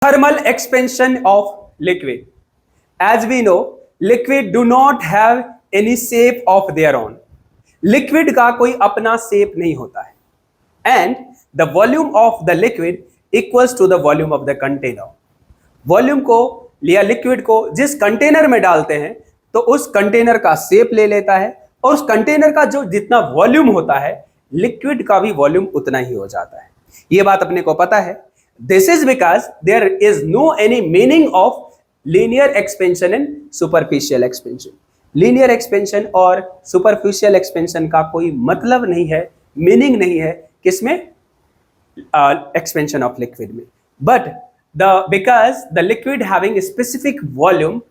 Thermal expansion of liquid. As we know, liquid do not have any shape of their own. Liquid का कोई अपना shape नहीं होता है. And the volume of the liquid equals to the volume of the container. Volume को या liquid को जिस कंटेनर में डालते हैं तो उस कंटेनर का शेप ले लेता है और उस कंटेनर का जो जितना वॉल्यूम होता है लिक्विड का भी वॉल्यूम उतना ही हो जाता है. ये बात अपने को पता है. This is because there is no any meaning of linear expansion and superficial expansion. Linear expansion और superficial expansion का कोई मतलब नहीं है, मीनिंग नहीं है किसमें, expansion of liquid में. But because the liquid having a specific volume,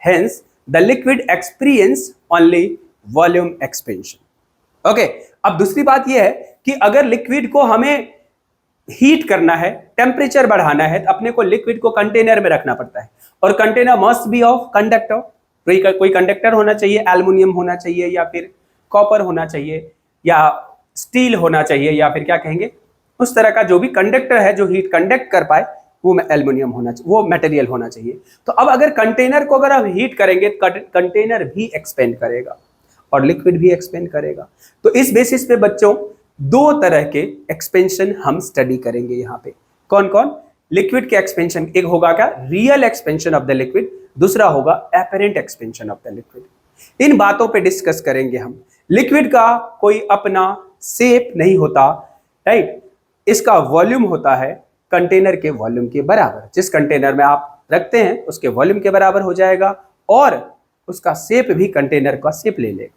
hence the liquid experience only volume expansion. Okay, अब दूसरी बात यह है कि अगर लिक्विड को हमें हीट करना है, टेम्परेचर बढ़ाना है तो अपने को लिक्विड को कंटेनर में रखना पड़ता है और container must be of conductor. कोई कंडक्टर होना चाहिए, एल्युमिनियम होना चाहिए या फिर कॉपर होना चाहिए या स्टील होना चाहिए या फिर क्या कहेंगे उस तरह का जो भी कंडक्टर है जो हीट कंडक्ट कर पाए वो एल्युमिनियम होना चाहिए, वो मटेरियल होना चाहिए. तो अब अगर कंटेनर को अगर हम हीट करेंगे तो कंटेनर भी एक्सपेंड करेगा और लिक्विड भी एक्सपेंड करेगा. तो इस बेसिस पे बच्चों दो तरह के एक्सपेंशन हम स्टडी करेंगे यहाँ पे. कौन कौन? लिक्विड के एक्सपेंशन, एक होगा क्या real expansion of the liquid, दूसरा होगा apparent expansion of the liquid. इन बातों पे डिस्कस करेंगे हम. लिक्विड का कोई अपना शेप नहीं होता, राइट. इसका वॉल्यूम होता है कंटेनर के वॉल्यूम के बराबर. जिस कंटेनर में आप रखते हैं उसके वॉल्यूम के बराबर हो जाएगा और उसका शेप भी कंटेनर का शेप ले लेगा.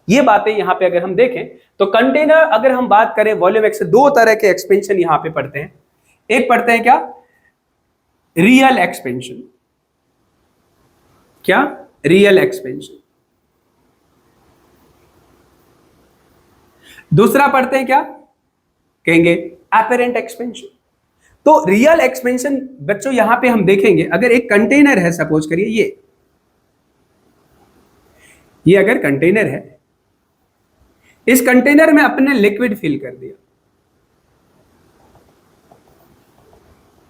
ये बातें यहां पे अगर हम देखें तो कंटेनर, अगर हम बात करें वॉल्यूम एक्स, दो तरह के एक्सपेंशन यहां पे पढ़ते हैं. एक पढ़ते हैं क्या, रियल एक्सपेंशन. क्या? Real expansion. दूसरा पढ़ते हैं क्या, कहेंगे एपरेंट एक्सपेंशन. तो रियल एक्सपेंशन बच्चों यहां पे हम देखेंगे, अगर एक कंटेनर है, सपोज करिए ये अगर कंटेनर है, इस कंटेनर में अपने लिक्विड फिल कर दिया.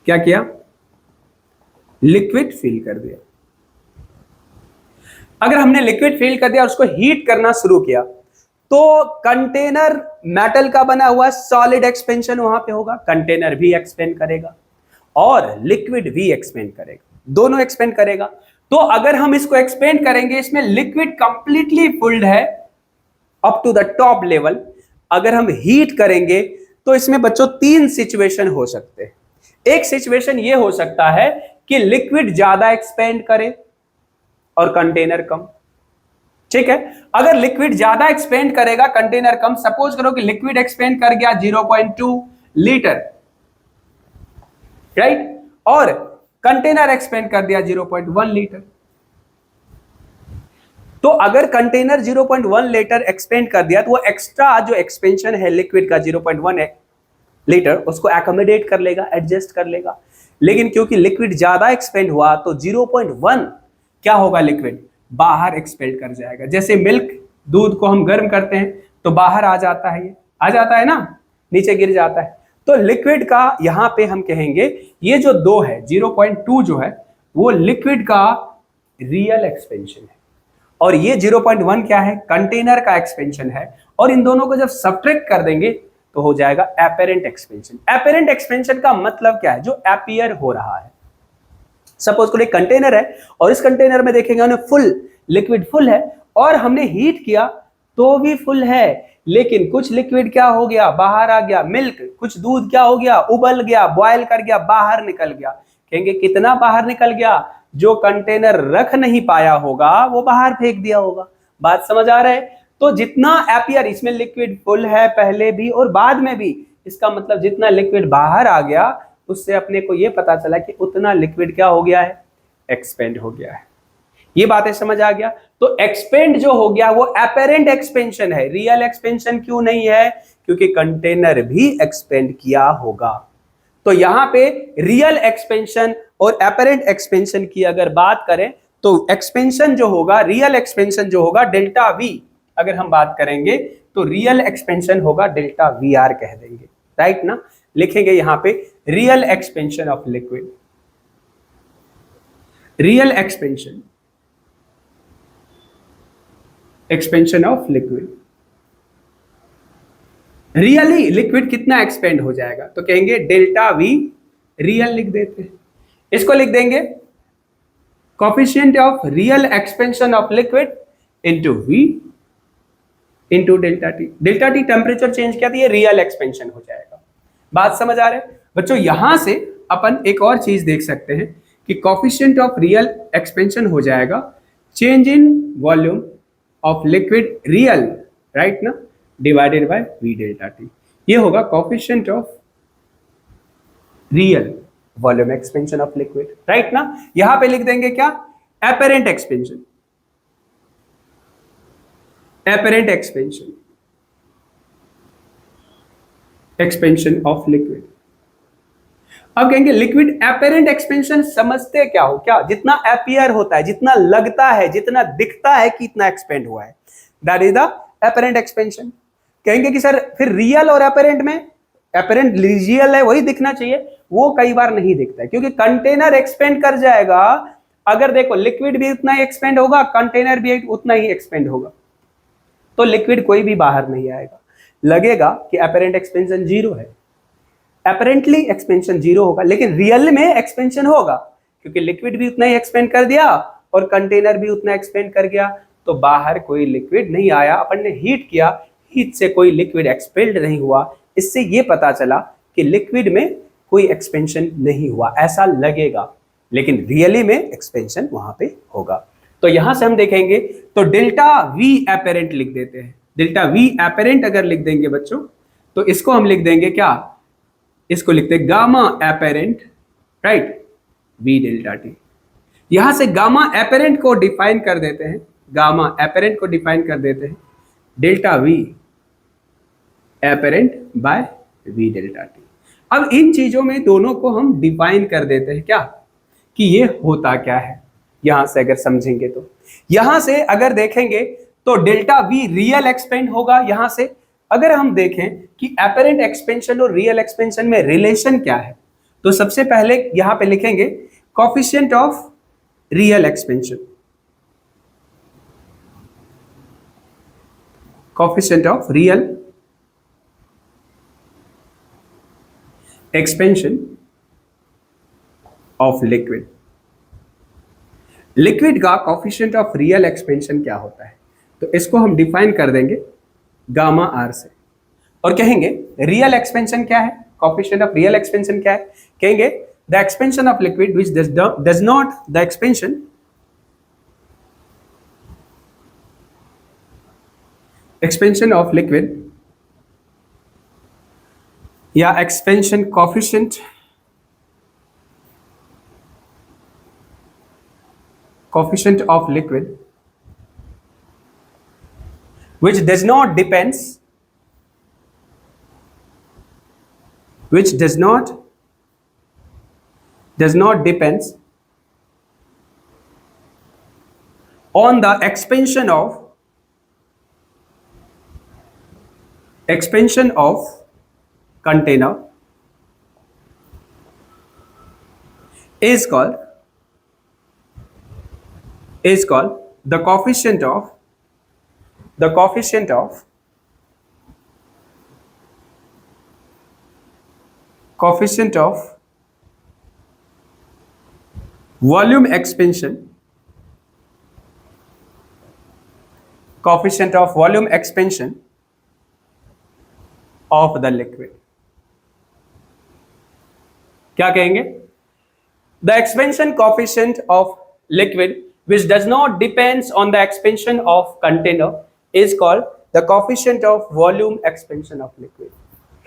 क्या किया? लिक्विड फिल कर दिया. अगर हमने लिक्विड फिल कर दिया और उसको हीट करना शुरू किया तो कंटेनर मेटल का बना हुआ सॉलिड एक्सपेंशन वहां पे होगा. कंटेनर भी एक्सपेंड करेगा और लिक्विड भी एक्सपेंड करेगा, दोनों एक्सपेंड करेगा. तो अगर हम इसको एक्सपेंड करेंगे, इसमें लिक्विड कंप्लीटली फुल्ड है up to the top level. अगर हम हीट करेंगे तो इसमें बच्चों तीन सिचुएशन हो सकते हैं. एक सिचुएशन ये हो सकता है कि लिक्विड ज्यादा एक्सपेंड करे और कंटेनर कम. ठीक है, अगर लिक्विड ज्यादा एक्सपेंड करेगा, कंटेनर कम. सपोज करो कि लिक्विड एक्सपेंड कर गया 0.2 लीटर, राइट, और कंटेनर एक्सपेंड कर दिया 0.1 लीटर. तो अगर कंटेनर 0.1 लीटर एक्सपेंड कर दिया तो वो एक्स्ट्रा जो एक्सपेंशन है लिक्विड का 0.1 लीटर उसको एकोमोडेट कर लेगा, एडजस्ट कर लेगा. लेकिन क्योंकि लिक्विड ज्यादा एक्सपेंड हुआ तो 0.1 क्या होगा, लिक्विड बाहर एक्सपेल कर जाएगा. जैसे मिल्क, दूध को हम गर्म करते हैं तो बाहर आ जाता है, ये आ जाता है ना, नीचे गिर जाता है. तो लिक्विड का यहां पे हम कहेंगे ये जो दो है 0.2 जो है वो लिक्विड का रियल एक्सपेंशन है और ये 0.1 क्या है, कंटेनर का एक्सपेंशन है. और इन दोनों को जब सब्ट्रैक्ट कर देंगे तो हो जाएगा एपेरेंट एक्सपेंशन. एपेरेंट एक्सपेंशन का मतलब क्या है, जो अपीयर हो रहा है. सपोज को एक कंटेनर है और इस कंटेनर में देखेंगे हमने फुल लिक्विड फुल है और हमने हीट किया तो भी फुल है, लेकिन कुछ लिक्विड क्या हो गया, बाहर आ गया. मिल्क, कुछ दूध क्या हो गया, उबल गया, बॉयल कर गया, बाहर निकल गया. कहेंगे कितना बाहर निकल गया, जो कंटेनर रख नहीं पाया होगा वो बाहर फेंक दिया होगा. बात समझ आ रहा है? तो जितना अपीयर, इसमें लिक्विड फुल है पहले भी और बाद में भी, इसका मतलब जितना लिक्विड बाहर आ गया उससे अपने को ये पता चला कि उतना लिक्विड क्या हो गया है, एक्सपेंड हो गया है. ये बातें समझ आ गया. तो एक्सपेंड जो हो गया वो एपेरेंट एक्सपेंशन है, रियल एक्सपेंशन क्यों नहीं है, क्योंकि कंटेनर भी एक्सपेंड किया होगा. तो यहां पे रियल एक्सपेंशन और एपेरेंट एक्सपेंशन की अगर बात करें तो एक्सपेंशन जो होगा, रियल एक्सपेंशन जो होगा डेल्टा वी, अगर हम बात करेंगे तो रियल एक्सपेंशन होगा डेल्टा वी आर कह देंगे, राइट ना. लिखेंगे यहां पे real expansion of liquid. Real expansion of liquid, really liquid कितना एक्सपेंड हो जाएगा, तो कहेंगे डेल्टा वी रियल लिख देते हैं। इसको लिख देंगे coefficient of real expansion of liquid into V into delta T. Delta T temperature change किया तो ये रियल एक्सपेंशन हो जाएगा। बात समझ आ रहा है बच्चों? यहां से अपन एक और चीज देख सकते हैं कि कोफिशिएंट ऑफ रियल एक्सपेंशन हो जाएगा change in volume of liquid real, right ना, divided by V delta T. ये होगा coefficient of real volume expansion of liquid, right ना। यहां पे लिख देंगे क्या, apparent expansion, apparent expansion of liquid. अब कहेंगे लिक्विड एपेरेंट एक्सपेंशन समझते क्या हो, क्या जितना अपीयर होता है, जितना लगता है, जितना दिखता है कि इतना एक्सपेंड हुआ है, that is the apparent expansion. कहेंगे कि सर फिर रियल और एपेरेंट में, एपेरेंट रियल है वही दिखना चाहिए, वो कई बार नहीं दिखता है क्योंकि कंटेनर एक्सपेंड कर जाएगा। अगर देखो लिक्विड भी उतना ही एक्सपेंड होगा, कंटेनर भी उतना ही एक्सपेंड होगा, तो लिक्विड कोई भी बाहर नहीं आएगा। लगेगा कि एपेरेंट एक्सपेंशन जीरो है, एपरेंटली एक्सपेंशन जीरो होगा, लेकिन रियल में एक्सपेंशन होगा क्योंकि लिक्विड भी उतना ही एक्सपेंड कर दिया और कंटेनर भी उतना एक्सपेंड कर गया, तो बाहर कोई लिक्विड नहीं आया। अपन ने हीट किया, हीट से कोई लिक्विड एक्सपेल्ड नहीं हुआ, इससे ये पता चला कि लिक्विड में कोई एक्सपेंशन नहीं हुआ, ऐसा लगेगा, लेकिन रियली में एक्सपेंशन वहां पे होगा। तो यहां से हम देखेंगे तो डेल्टा वी एपेरेंट लिख देते हैं। डेल्टा वी एपेरेंट अगर लिख देंगे बच्चों, तो इसको हम लिख देंगे क्या, इसको लिखते हैं gamma apparent, right, we delta T. यहां से गामा एपेरेंट को डिफाइन कर देते हैं, गामा एपेरेंट को डिफाइन कर देते हैं delta V apparent by V delta T. अब इन चीजों में दोनों को हम डिफाइन कर देते हैं क्या, कि ये होता क्या है। यहां से अगर समझेंगे तो, यहां से अगर देखेंगे तो डेल्टा वी रियल एक्सपेंड होगा। यहां से अगर हम देखें कि एपेरेंट एक्सपेंशन और रियल एक्सपेंशन में रिलेशन क्या है, तो सबसे पहले यहां पे लिखेंगे coefficient of real expansion, coefficient of real expansion of liquid. Liquid का कोफिशिएंट ऑफ रियल एक्सपेंशन क्या होता है, तो इसको हम डिफाइन कर देंगे गामा आर से, और कहेंगे रियल एक्सपेंशन क्या है, कोफिशिएंट ऑफ रियल एक्सपेंशन क्या है, कहेंगे the expansion of liquid which does not, the expansion of liquid या expansion coefficient of liquid which does not depends on the expansion of container is called the coefficient of volume expansion, coefficient of volume expansion of the liquid। क्या कहेंगे, the expansion coefficient of liquid which does not depends on the expansion of container is called the coefficient of volume expansion of liquid,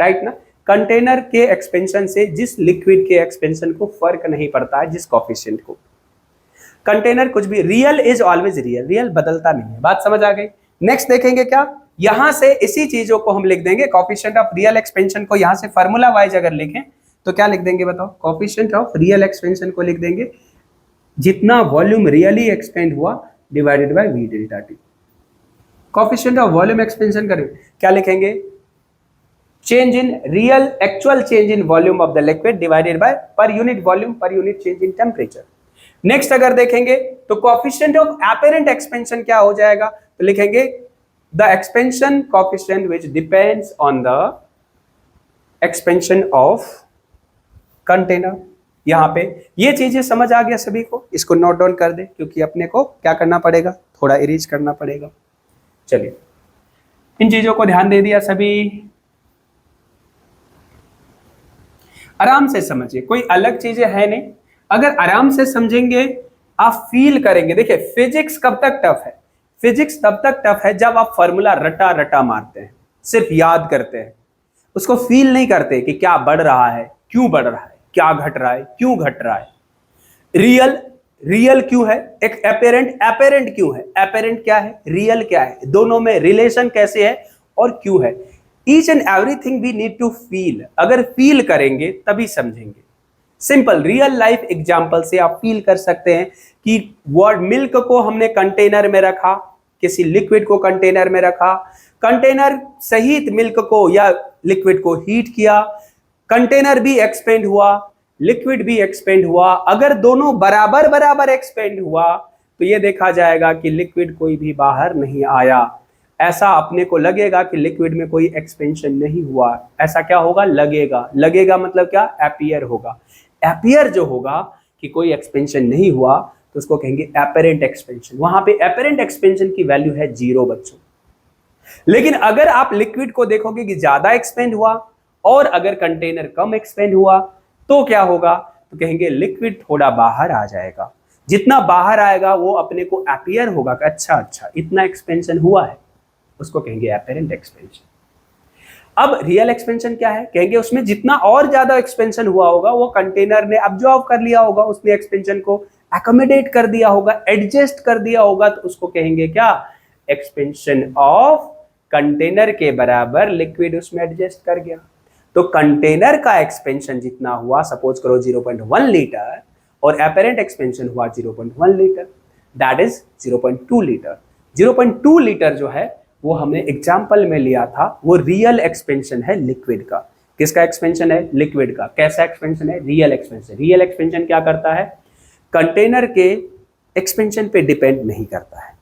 right ना। Container के expansion से जिस liquid के expansion को फर्क नहीं पड़ता है, जिस कोफिशिएंट को, कंटेनर कुछ भी, real is always real, real बदलता नहीं है। बात समझ आ गई। नेक्स्ट देखेंगे क्या, यहां से इसी चीजों को हम लिख देंगे, कोफिशिएंट ऑफ रियल एक्सपेंशन को यहां से फार्मूला वाइज अगर लिखें तो क्या लिख देंगे बताओ, कोफिशिएंट ऑफ रियल एक्सपेंशन को लिख देंगे जितना वॉल्यूम रियली एक्सपेंड हुआ divided by V delta T. Coefficient of volume expansion करें क्या लिखेंगे, change in real actual change in volume of the liquid divided by per unit volume per unit change in temperature. Next अगर देखेंगे तो coefficient of apparent expansion क्या हो जाएगा, तो लिखेंगे the expansion coefficient which depends on the expansion of container. यहां पे ये चीजें समझ आ गया सभी को, इसको नोट डाउन कर दे क्योंकि अपने को क्या करना पड़ेगा, थोड़ा इरेज करना पड़ेगा। चलिए इन चीजों को ध्यान दे दिया सभी, आराम से समझिए, कोई अलग चीजें है नहीं। अगर आराम से समझेंगे आप फील करेंगे। देखिए फिजिक्स कब तक टफ है, फिजिक्स तब तक टफ है जब आप फॉर्मूला रटा रटा मारते हैं, सिर्फ याद करते हैं, उसको फील नहीं करते कि क्या बढ़ रहा है, क्यों बढ़ रहा है, क्या घट रहा है, क्यों घट रहा है। रियल रियल क्यों है, एक एपेरेंट एपेरेंट क्यों है, एपेरेंट क्या है, रियल क्या है, दोनों में रिलेशन कैसे है और क्यों है। Each and everything we need to feel, अगर फील करेंगे तभी समझेंगे। सिंपल रियल लाइफ एग्जांपल से आप फील कर सकते हैं कि वर्ड मिल्क को हमने कंटेनर में रखा, किसी लिक्विड को कंटेनर में रखा, कंटेनर सहित मिल्क को या लिक्विड को हीट किया, कंटेनर भी एक्सपेंड हुआ, लिक्विड भी एक्सपेंड हुआ। अगर दोनों बराबर बराबर एक्सपेंड हुआ तो यह देखा जाएगा कि लिक्विड कोई भी बाहर नहीं आया। ऐसा अपने को लगेगा कि लिक्विड में कोई एक्सपेंशन नहीं हुआ, ऐसा क्या होगा, लगेगा। लगेगा मतलब क्या, अपीयर होगा। अपीयर जो होगा कि कोई एक्सपेंशन नहीं हुआ तो उसको कहेंगे एपेरेंट एक्सपेंशन। वहां पे एपेरेंट एक्सपेंशन की वैल्यू है 0 बच्चों। लेकिन अगर आप लिक्विड को देखोगे कि ज्यादा एक्सपेंड हुआ और अगर कंटेनर कम एक्सपेंड हुआ तो क्या होगा, तो कहेंगे लिक्विड थोड़ा बाहर आ जाएगा। जितना बाहर आएगा वो अपने को अपीयर होगा कि अच्छा अच्छा इतना एक्सपेंशन हुआ है, उसको कहेंगे एपेरेंट एक्सपेंशन। अब रियल एक्सपेंशन क्या है, कहेंगे उसमें जितना और ज्यादा एक्सपेंशन हुआ होगा वो कंटेनर ने अब्जॉर्ब कर लिया होगा, उसने एक्सपेंशन को अकोमोडेट कर दिया होगा, एडजस्ट कर दिया होगा, तो उसको कहेंगे क्या, एक्सपेंशन ऑफ कंटेनर के बराबर लिक्विड उसमें एडजस्ट कर गया। तो कंटेनर का एक्सपेंशन जितना हुआ, सपोज करो 0.1 लीटर और एपेरेंट एक्सपेंशन हुआ 0.1 litre, that is 0.2 litre. 0.2 litre जो है वो हमने एग्जाम्पल में लिया था, वो रियल एक्सपेंशन है लिक्विड का। किसका एक्सपेंशन है, लिक्विड का। कैसा एक्सपेंशन है, रियल एक्सपेंशन। रियल एक्सपेंशन क्या करता है, कंटेनर के एक्सपेंशन पे डिपेंड नहीं करता है।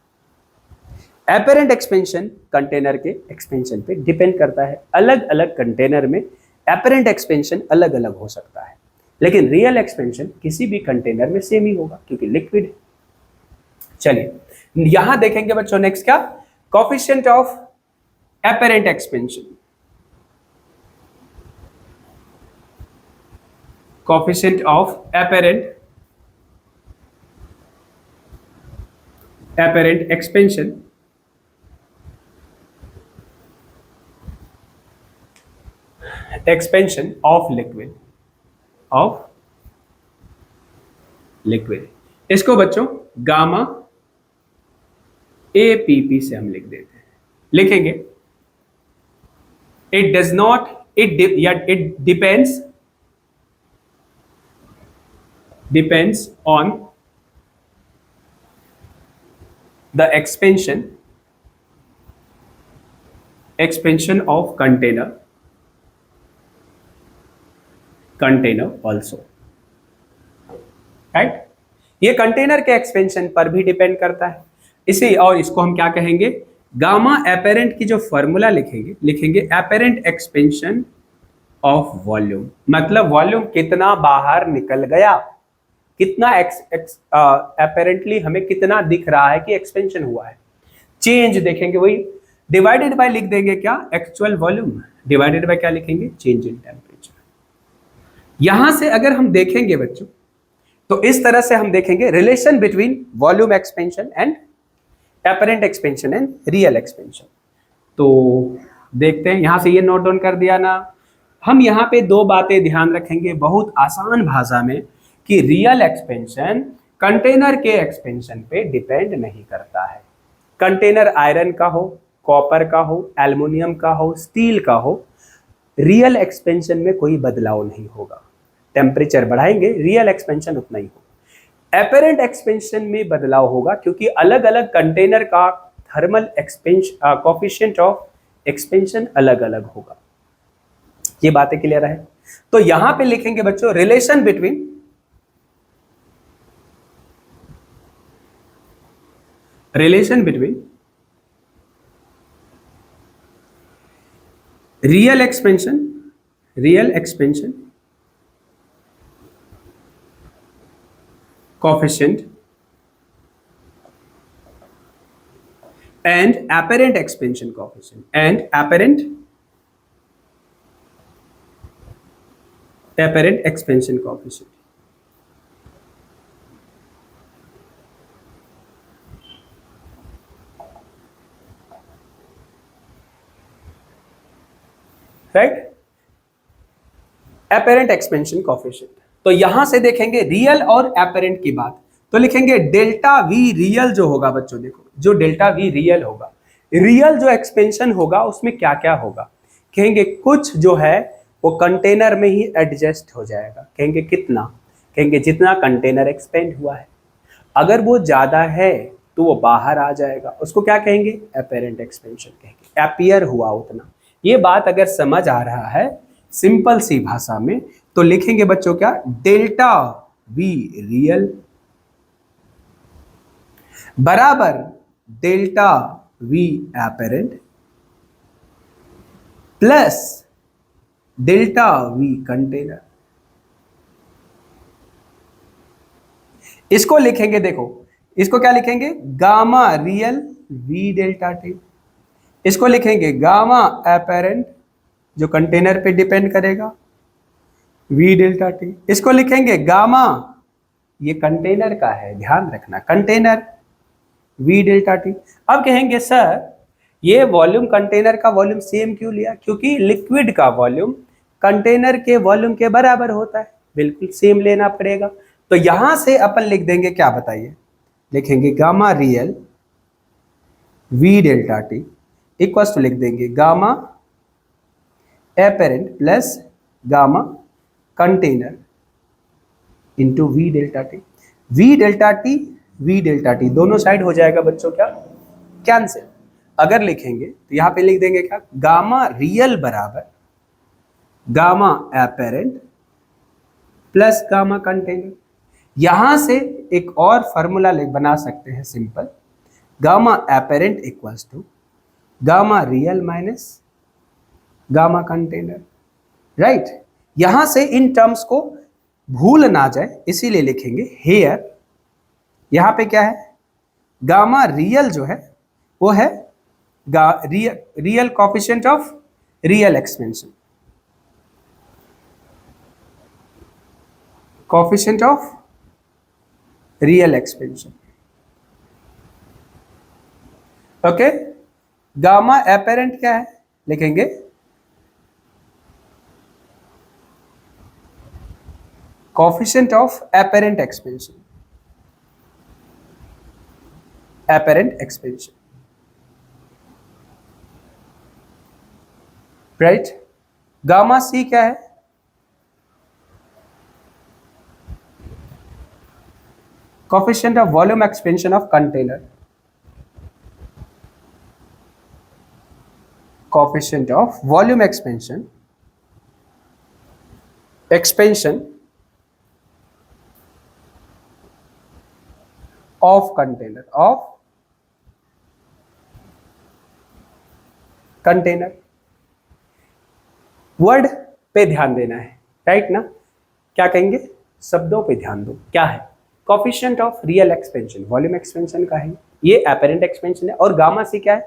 एपेरेंट एक्सपेंशन कंटेनर के एक्सपेंशन पे डिपेंड करता है। अलग अलग कंटेनर में एपेरेंट एक्सपेंशन अलग अलग हो सकता है, लेकिन रियल एक्सपेंशन किसी भी कंटेनर में सेम ही होगा क्योंकि लिक्विड है। चलिए यहां देखेंगे बच्चों नेक्स्ट क्या, coefficient of apparent expansion. Coefficient of apparent expansion expansion of liquid. इसको बच्चों गामा APP से हम लिख देते हैं। लिखेंगे it does not it depends on the expansion of container also, right. ये कंटेनर के एक्सपेंशन पर भी डिपेंड करता है इसे, और इसको हम क्या कहेंगे, गामा एपेरेंट की जो फॉर्मूला लिखेंगे एपेरेंट एक्सपेंशन ऑफ वॉल्यूम। मतलब वॉल्यूम कितना बाहर निकल गया, कितना एपेरेंटली हमें कितना दिख रहा है कि एक्सपेंशन हुआ है। चेंज देखेंगे वही डिवाइडेड बाय लिख देंगे क्या, एक्चुअल वॉल्यूम डिवाइडेड बाय क्या लिखेंगे, चेंज इन टेम्परेचर। यहां से अगर हम देखेंगे बच्चों तो इस तरह से हम देखेंगे relation between volume expansion and apparent expansion and real expansion. तो देखते हैं, यहां से ये नोट डाउन कर दिया ना। हम यहां पे दो बातें ध्यान रखेंगे बहुत आसान भाषा में, कि रियल एक्सपेंशन कंटेनर के एक्सपेंशन पे डिपेंड नहीं करता है। कंटेनर आयरन का हो, कॉपर का हो, एल्युमिनियम का हो, स्टील का हो, रियल एक्सपेंशन में कोई बदलाव नहीं होगा। टेम्परेचर बढ़ाएंगे, रियल एक्सपेंशन उतना ही होगा। एपेरेंट एक्सपेंशन में बदलाव होगा क्योंकि अलग अलग कंटेनर का thermal expansion coefficient of expansion अलग अलग होगा। ये बातें क्लियर है। तो यहां पे लिखेंगे बच्चों relation between relation between real expansion coefficient and apparent expansion coefficient apparent expansion coefficient. Right, apparent expansion coefficient. तो यहां से देखेंगे रियल और एपेरेंट की बात, तो लिखेंगे डेल्टा वी रियल जो होगा बच्चों, देखो जो डेल्टा वी रियल होगा, रियल जो एक्सपेंशन होगा उसमें क्या क्या होगा, कहेंगे कुछ जो है वो कंटेनर में ही एडजस्ट हो जाएगा। कहेंगे कितना, कहेंगे जितना कंटेनर एक्सपेंड हुआ है, अगर वो ज्यादा है तो वो बाहर आ जाएगा, उसको क्या कहेंगे, एपेरेंट एक्सपेंशन कहेंगे, एपियर हुआ उतना। ये बात अगर समझ आ रहा है सिंपल सी भाषा में, तो लिखेंगे बच्चों क्या, डेल्टा वी रियल बराबर delta V apparent plus delta we container. इसको लिखेंगे, देखो इसको क्या लिखेंगे, gamma real V delta T, इसको लिखेंगे गामा एपेरेंट जो कंटेनर पे डिपेंड करेगा वी डेल्टा टी, इसको लिखेंगे गामा, ये कंटेनर का है ध्यान रखना, कंटेनर वी डेल्टा टी। अब कहेंगे सर ये वॉल्यूम कंटेनर का वॉल्यूम सेम क्यों लिया, क्योंकि लिक्विड का वॉल्यूम कंटेनर के वॉल्यूम के बराबर होता है, बिल्कुल सेम लेना पड़ेगा। तो यहां से अपन लिख देंगे क्या बताइए, लिखेंगे gamma real V delta T equals to लिख देंगे gamma apparent plus gamma container into V delta T. V delta T दोनों साइड हो जाएगा बच्चों क्या, कैंसिल। अगर लिखेंगे तो यहां पे लिख देंगे क्या, गामा रियल बराबर gamma apparent plus gamma container. यहां से एक और फॉर्मूला बना सकते हैं simple, gamma apparent equals to gamma real minus gamma container, right. यहां से इन टर्म्स को भूल ना जाए इसीलिए लिखेंगे हेयर, यहां पे क्या है, गामा रियल जो है वो है real coefficient of real expansion, coefficient of real expansion, okay. Gamma apparent क्या है, लिखेंगे coefficient of apparent expansion, apparent expansion, right. Gamma C क्या है, coefficient of volume expansion of container, coefficient of volume expansion of container word पे ध्यान देना है, right ना, क्या कहेंगे, शब्दों पे ध्यान दो, क्या है, coefficient of real expansion, volume expansion का है, ये एपेरेंट एक्सपेंशन है, और गामा सी क्या है,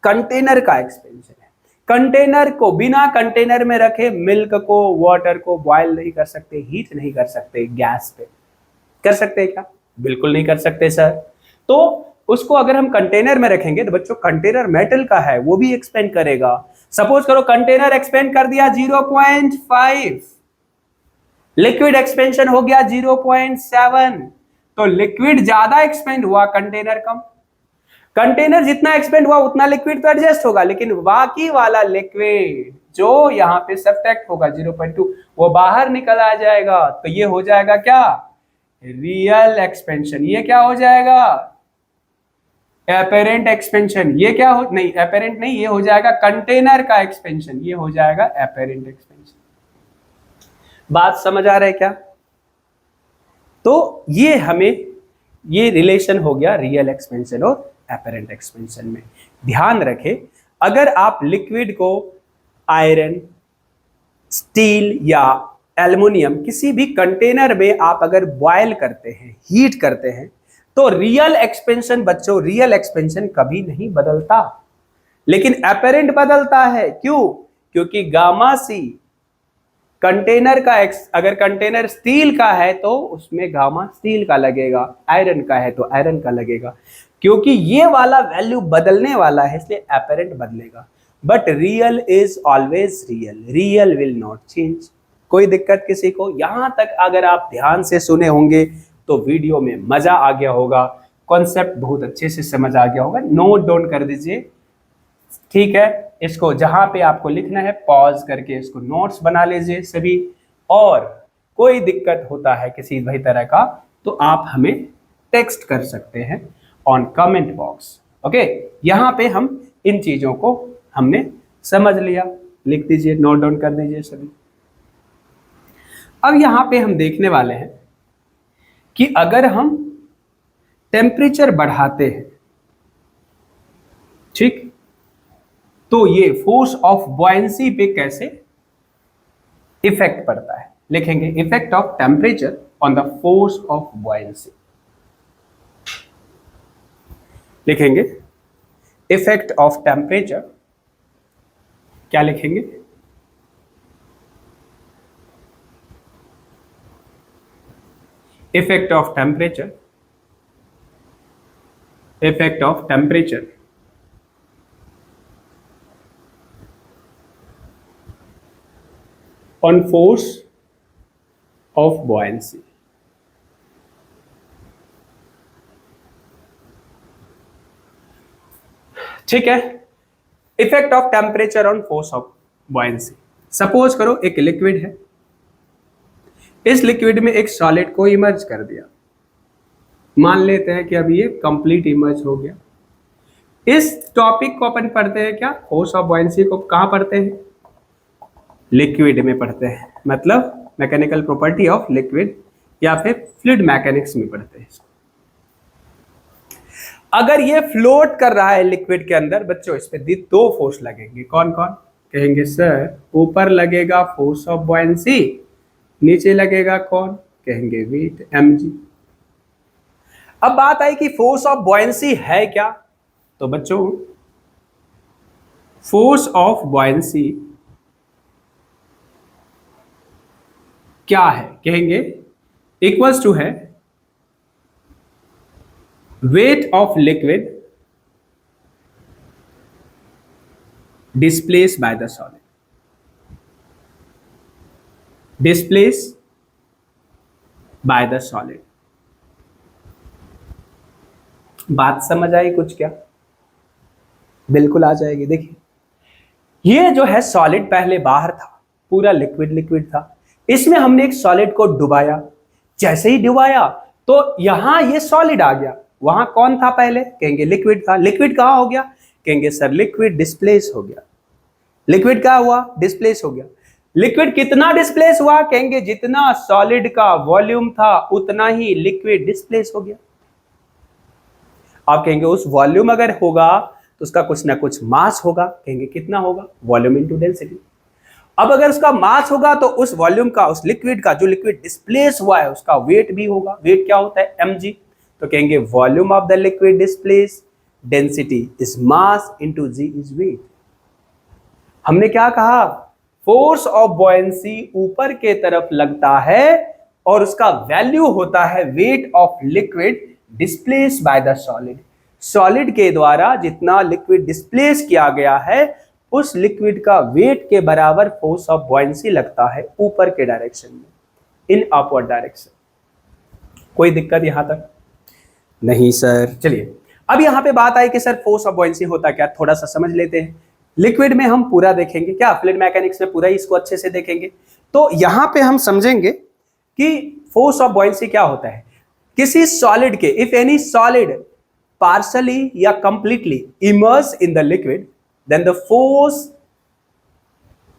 कंटेनर का एक्सपेंशन है। कंटेनर को बिना कंटेनर में रखे मिल्क को, वाटर को बॉयल नहीं कर सकते, हीट नहीं कर सकते, गैस पे कर सकते हैं क्या, बिल्कुल नहीं कर सकते सर। तो उसको अगर हम कंटेनर में रखेंगे तो बच्चों कंटेनर मेटल का है, वो भी एक्सपेंड करेगा। सपोज करो कंटेनर एक्सपेंड कर दिया 0.5, लिक्विड एक्सपेंशन हो गया 0.7, तो लिक्विड ज्यादा एक्सपेंड हुआ, कंटेनर कम। कंटेनर जितना एक्सपेंड हुआ उतना लिक्विड तो एडजस्ट होगा, लेकिन बाकी वाला लिक्विड जो यहाँ पे सब्ट्रैक्ट होगा 0.2 वो बाहर निकल आ जाएगा। तो ये हो जाएगा क्या, रियल एक्सपेंशन। ये क्या हो जाएगा, एपेरेंट एक्सपेंशन। ये क्या हो, नहीं एपेरेंट नहीं, ये हो जाएगा कंटेनर का एक्सपेंशन, ये हो जाएगा एपेरेंट एक्सपेंशन। बात समझ आ रहा है क्या। तो ये हमें ये रिलेशन हो गया रियल एक्सपेंशन और एपरेंट एक्सपेंशन में। ध्यान रखें, अगर आप लिक्विड को आयरन, स्टील या एल्युमिनियम किसी भी कंटेनर में आप अगर बॉयल करते हैं, हीट करते हैं, तो रियल एक्सपेंशन बच्चों, रियल एक्सपेंशन कभी नहीं बदलता, लेकिन एपरेंट बदलता है। क्यों? क्योंकि गामा सी कंटेनर का अगर कंटेनर स्टील का है तो उसमें गामा स्टील का लगेगा, आयरन का है तो आयरन का लगेगा, क्योंकि ये वाला वैल्यू बदलने वाला है, इसलिए एपरेंट बदलेगा। But real is always real, real will not change. कोई दिक्कत किसी को? यहां तक अगर आप ध्यान से सुने होंगे तो वीडियो में मजा आ गया होगा, कॉन्सेप्ट बहुत अच्छे से समझ आ गया होगा। नोट डाउन कर दीजिए, ठीक है? इसको जहां पे आपको लिखना है पॉज करके इसको नोट्स बना लीजिए सभी। और कोई दिक्कत होता है किसी भी तरह का तो आप हमें टेक्स्ट कर सकते हैं ऑन कमेंट बॉक्स। ओके, यहां पे हम इन चीजों को हमने समझ लिया, लिख दीजिए, नोट डाउन कर दीजिए सभी। अब यहां पे हम देखने वाले हैं कि अगर हम टेम्परेचर बढ़ाते हैं, ठीक, तो ये फोर्स ऑफ बॉयंसी पे कैसे इफेक्ट पड़ता है। लिखेंगे effect of temperature on the force of buoyancy. लिखेंगे इफेक्ट ऑफ टेम्परेचर, क्या लिखेंगे? Effect of temperature, effect of temperature on force of buoyancy। ठीक है, effect of temperature on force of buoyancy. Suppose करो एक लिक्विड है, इस लिक्विड में एक सॉलिड को इमर्ज कर दिया, मान लेते हैं कि अभी ये कंप्लीट इमर्ज हो गया। इस टॉपिक को अपन पढ़ते हैं क्या, फोर्स ऑफ बॉयंसी को कहां पढ़ते हैं? लिक्विड में पढ़ते हैं, मतलब मैकेनिकल प्रॉपर्टी ऑफ लिक्विड या फिर फ्लूइड मैकेनिक्स में पढ़ते हैं इसको। अगर ये फ्लोट कर रहा है लिक्विड के अंदर बच्चों, इस पे दो फोर्स लगेंगे, कौन कौन? कहेंगे सर ऊपर लगेगा फोर्स ऑफ बॉयंसी, नीचे लगेगा कौन? कहेंगे वेट mg। अब बात आई कि फोर्स ऑफ बॉयंसी है क्या, तो बच्चों फोर्स ऑफ बॉयंसी क्या है? कहेंगे इक्वल्स टू है wait of liquid displace bye the solid, displace bye the solid. बात समझ आई कुछ क्या? बिल्कुल आ जाएगी। देखिए, ये जो है सॉलिड पहले बाहर था, पूरा लिक्विड लिक्विड था, इसमें हमने एक सॉलिड को डुबाया, जैसे ही डुबाया तो यहां ये सॉलिड आ गया, वहां कौन था पहले? कहेंगे लिक्विड था। लिक्विड कहां हो गया? कहेंगे सर लिक्विड डिस्प्लेस हो गया। लिक्विड क्या हुआ? डिस्प्लेस हो गया। लिक्विड कितना डिस्प्लेस हुआ? कहेंगे जितना सॉलिड का वॉल्यूम था उतना ही लिक्विड डिस्प्लेस हो गया। आप कहेंगे उस वॉल्यूम अगर होगा तो उसका कुछ ना कुछ मास होगा, कहेंगे कितना होगा? Volume into density. अब अगर उसका मास होगा तो उस वॉल्यूम का, उस लिक्विड का, जो लिक्विड डिस्प्लेस हुआ है उसका वेट भी होगा। वेट क्या होता है? mg। तो कहेंगे volume of the liquid displace, density is mass into g is weight. हमने क्या कहा? फोर्स ऑफ बॉयंसी ऊपर के तरफ लगता है और उसका वैल्यू होता है wait of liquid displace bye the solid. Solid के द्वारा जितना लिक्विड डिस्प्लेस किया गया है उस लिक्विड का वेट के बराबर फोर्स ऑफ बॉयंसी लगता है ऊपर के डायरेक्शन में, इन अपवर्ड डायरेक्शन। कोई दिक्कत यहां तक? नहीं सर। चलिए, अब यहां पे बात आई कि सर फोर्स ऑफ बॉयंसी होता क्या, थोड़ा सा समझ लेते हैं। लिक्विड में हम पूरा देखेंगे क्या, फ्लूइड मैकेनिक्स में पूरा ही इसको अच्छे से देखेंगे। तो यहां पे हम समझेंगे कि फोर्स ऑफ बॉयंसी क्या होता है। किसी सॉलिड के, इफ एनी सॉलिड पार्शली या completely immerse in the liquid, then the force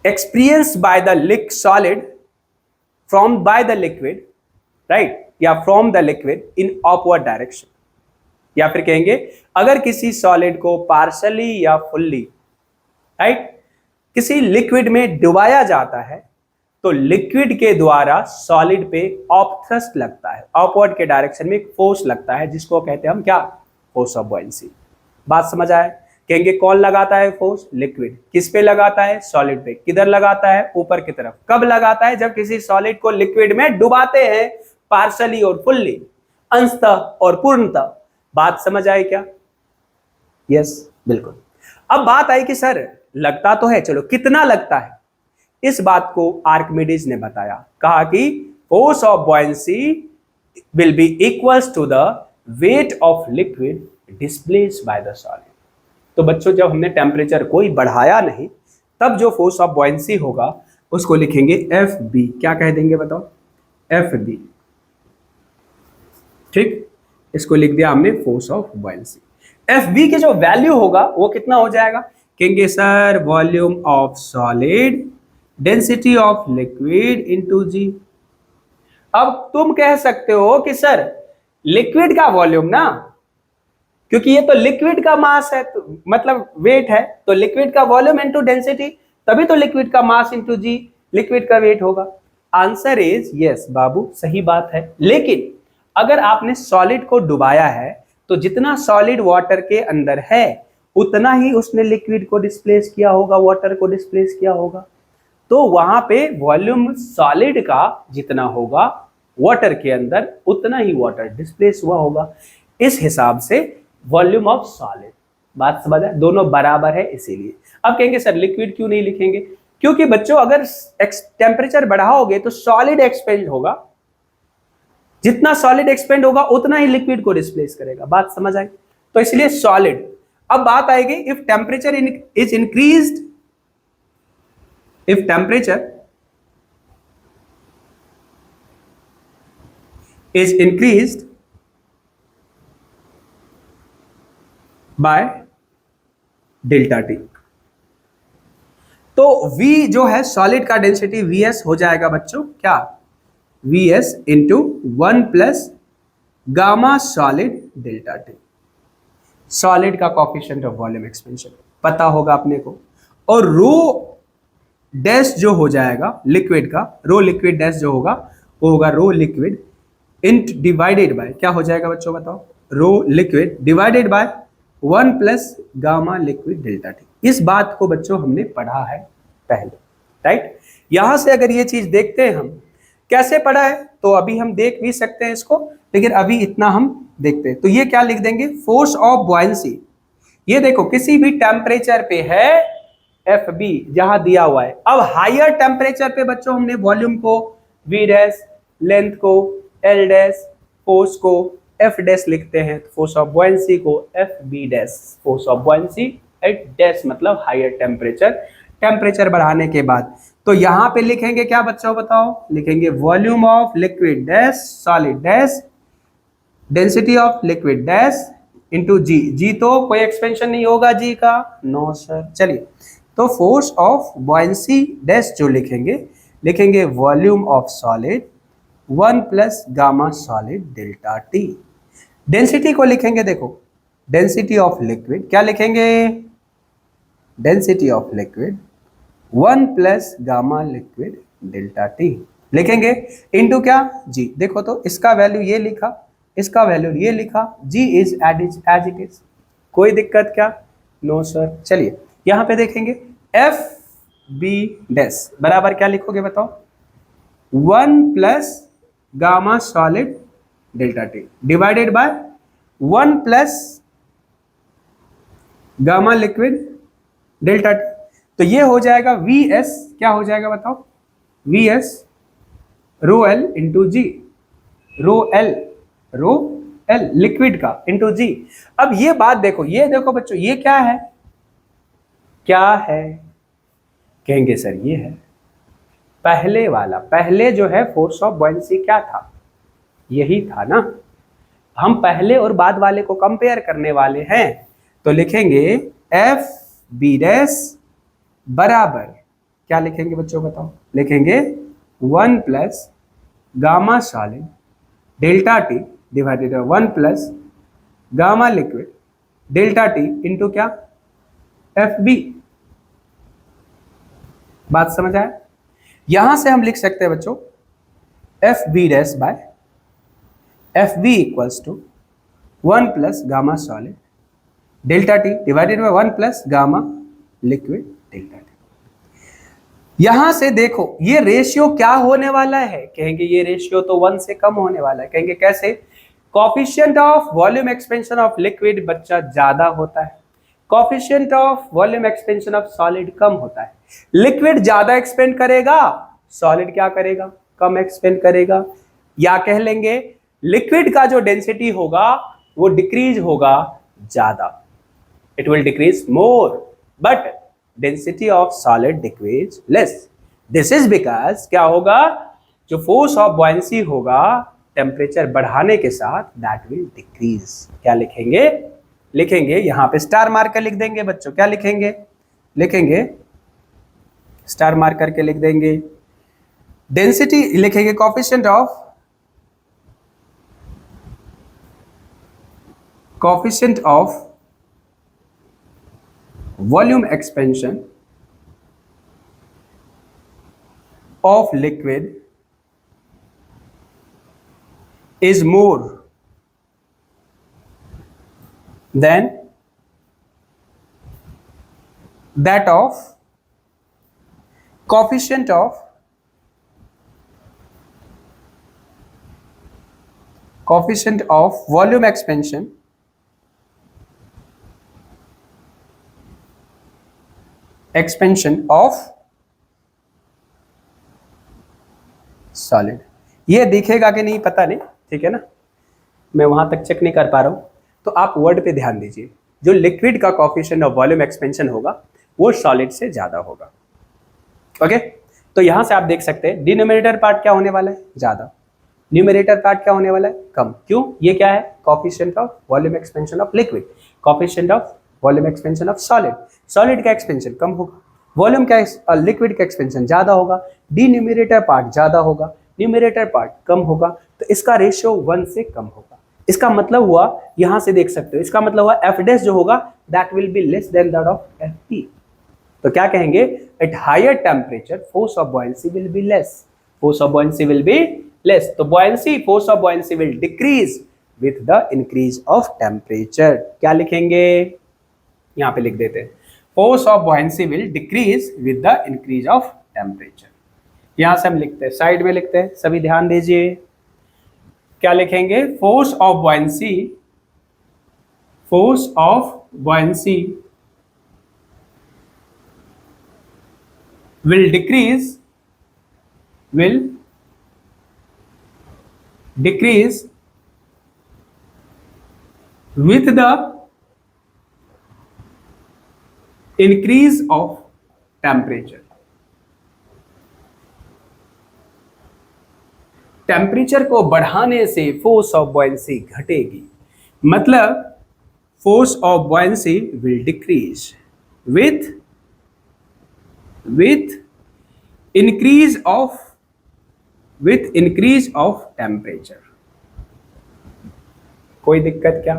experienced by the solid by the liquid, right, या from the liquid in upward direction, या फिर कहेंगे अगर किसी सॉलिड को पार्शली या फुल्ली, राइट, किसी लिक्विड में डुबाया जाता है तो लिक्विड के द्वारा सॉलिड पे ऑपथ्रस्ट लगता है, अपवर्ड के डायरेक्शन में एक फोर्स लगता है, जिसको कहते हैं हम क्या, फोर्स ऑफ बॉयंसी। बात समझ आए? कहेंगे कौन लगाता है फोर्स? लिक्विड। किस पे लगाता है? सॉलिड पे। किधर लगाता है? ऊपर की तरफ। कब लगाता है? जब किसी सॉलिड को लिक्विड में डुबाते हैं, पार्शली और फुल्ली, अंशतः और पूर्णतः। बात समझ आई क्या? यस, बिल्कुल। अब बात आई कि सर लगता तो है, चलो कितना लगता है? इस बात को आर्किमिडीज ने बताया, कहा कि force of buoyancy will be equals to the weight of liquid displaced by the solid. तो बच्चों जब हमने टेम्परेचर कोई बढ़ाया नहीं, तब जो फोर्स ऑफ बॉयंसी होगा उसको लिखेंगे एफ बी। क्या कह देंगे बताओ? F B. ठीक, इसको लिख दिया हमने force of buoyancy. F B की जो वैल्यू होगा वो कितना हो जाएगा? कहेंगे sir volume of solid density of liquid into G. अब तुम कह सकते हो कि सर लिक्विड का वॉल्यूम ना, क्योंकि ये तो लिक्विड का मास है, तो मतलब वेट है, तो लिक्विड का वॉल्यूम इनटू डेंसिटी, तभी तो लिक्विड का मास इनटू जी लिक्विड का वेट होगा। आंसर इज यस बाबू, सही बात है। लेकिन अगर आपने सॉलिड को डुबाया है तो जितना सॉलिड वाटर के अंदर है उतना ही उसने लिक्विड को डिस्प्लेस किया होगा, वाटर को डिस्प्लेस किया होगा। तो वहां पे वॉल्यूम सॉलिड का जितना होगा वाटर के अंदर, उतना ही वाटर डिस्प्लेस हुआ होगा। इस हिसाब से वॉल्यूम ऑफ सॉलिड। बात समझ आए? दोनों बराबर है इसीलिए। अब कहेंगे सर लिक्विड क्यों नहीं लिखेंगे? क्योंकि बच्चों अगर टेम्परेचर बढ़ाओगे तो सॉलिड एक्सपेंड होगा, जितना सॉलिड एक्सपेंड होगा उतना ही लिक्विड को डिस्प्लेस करेगा। बात समझ आई? तो इसलिए सॉलिड। अब बात आएगी if temperature is increased, if temperature is increased by delta T, तो V जो है सॉलिड का डेंसिटी Vs हो जाएगा बच्चों क्या? Vs into 1 plus gamma solid delta T. Solid का कोफिशिएंट ऑफ वॉल्यूम एक्सपेंशन पता होगा अपने को। और रो डैश जो हो जाएगा लिक्विड का, रो लिक्विड डैश जो होगा वो होगा रो लिक्विड इंट डिवाइडेड बाय, क्या हो जाएगा बच्चों बताओ? रो liquid divided by 1 plus gamma liquid delta T. इस बात को बच्चों हमने पढ़ा है पहले, राइट? यहां से अगर ये चीज देखते हैं हम कैसे पढ़ा है, तो अभी हम देख भी सकते हैं इसको, लेकिन अभी इतना हम देखते हैं। तो ये क्या लिख देंगे? Force of buoyancy. ये देखो किसी भी टेम्परेचर पे है एफ बी, जहां दिया हुआ है। अब हायर टेम्परेचर पे बच्चों हमने वॉल्यूम को वी डैश, लेंथ को एल डैश, फोर्स को एफ डैश लिखते हैं, तो फोर्स ऑफ बॉयंसी को F B dash. Force of buoyancy at dash मतलब हायर टेम्परेचर, टेम्परेचर बढ़ाने के बाद। तो यहां पे लिखेंगे क्या बच्चों बताओ? लिखेंगे volume of liquid dash solid dash density of liquid dash into G. G तो कोई एक्सपेंशन नहीं होगा जी का, नो सर। चलिए, तो फोर्स ऑफ बॉयंसी डैश जो लिखेंगे volume of solid 1 plus gamma solid delta T. Density को लिखेंगे, देखो डेंसिटी ऑफ लिक्विड, क्या लिखेंगे? Density of liquid 1 plus gamma liquid delta T लिखेंगे इनटू क्या? जी। देखो तो इसका वैल्यू ये लिखा, इसका वैल्यू ये लिखा, g is as it is. कोई दिक्कत क्या? No sir. चलिए यहां पे देखेंगे एफ बी डैश बराबर क्या लिखोगे बताओ? 1 plus gamma solid delta T divided by 1 plus gamma liquid delta T. तो ये हो जाएगा वी एस, क्या हो जाएगा बताओ? V S rho L into G, rho L liquid का इंटू जी। अब ये बात देखो, ये देखो बच्चों, ये क्या है? क्या है? कहेंगे सर ये है पहले वाला। पहले जो है फोर्स ऑफ बॉयंसी क्या था? यही था ना। हम पहले और बाद वाले को कंपेयर करने वाले हैं, तो लिखेंगे एफ बी डैश बराबर क्या लिखेंगे बच्चों बताओ? लिखेंगे 1 plus gamma solid delta T divided by 1 plus gamma liquid delta T into क्या, एफ बी। बात समझ आया? यहां से हम लिख सकते हैं बच्चों F B dash by F B equals to 1 plus gamma solid delta T divided by 1 plus gamma liquid delta T. यहां से देखो ये रेशियो क्या होने वाला है, कहेंगे ये रेशियो तो 1 से कम होने वाला है। कहेंगे कैसे? Coefficient of volume expansion of liquid बच्चा ज्यादा होता है, coefficient of volume expansion of solid कम होता है। लिक्विड ज्यादा एक्सपेंड करेगा, सॉलिड क्या करेगा, कम एक्सपेंड करेगा। या कह लेंगे लिक्विड का जो डेंसिटी होगा वो डिक्रीज होगा ज्यादा, it will decrease more, but density of solid decrease less. This is because क्या होगा, जो फोर्स ऑफ बॉयंसी होगा टेम्परेचर बढ़ाने के साथ दैट विल डिक्रीज। क्या लिखेंगे? लिखेंगे यहां पे स्टार मार्कर लिख देंगे बच्चों। क्या लिखेंगे? लिखेंगे स्टार मार्क करके लिख देंगे डेंसिटी, लिखेंगे coefficient of volume expansion of liquid is more than that of coefficient of volume expansion of solid। ये दिखेगा कि नहीं पता नहीं, ठीक है ना, मैं वहां तक चेक नहीं कर पा रहा हूं, तो आप वर्ड पे ध्यान दीजिए। जो लिक्विड का कोफिशिएंट ऑफ वॉल्यूम एक्सपेंशन होगा वो सॉलिड से ज्यादा होगा। ओके, तो यहां से आप देख सकते हैं डिनोमिनेटर पार्ट क्या होने वाला है, ज्यादा, न्यूमरेटर पार्ट क्या होने वाला है, कम। क्यों? ये क्या है, coefficient of volume expansion of liquid, coefficient of volume expansion of solid. Solid का एक्सपेंशन कम होगा, वॉल्यूम का लिक्विड का एक्सपेंशन ज्यादा होगा, डिन्यूमरेटर पार्ट ज्यादा होगा, न्यूमरेटर पार्ट कम होगा, तो इसका रेशियो 1 से कम होगा। इसका मतलब हुआ, यहां से देख सकते हो, इसका मतलब हुआ एफ डैश जो होगा that will be less than that of F P. तो क्या कहेंगे, at higher temperature force of buoyancy will be less, force of buoyancy will be less. तो buoyancy, force of buoyancy will decrease with the increase of temperature. क्या लिखेंगे, यहां पे लिख देते हैं force of buoyancy will decrease with the increase of temperature. यहां से हम लिखते हैं, साइड में लिखते हैं, सभी ध्यान दीजिए। क्या लिखेंगे, force of buoyancy will decrease with the increase of temperature. Temperature को बढ़ाने से फोर्स ऑफ बॉयंसी घटेगी, मतलब force of buoyancy will decrease with increase of temperature. कोई दिक्कत क्या?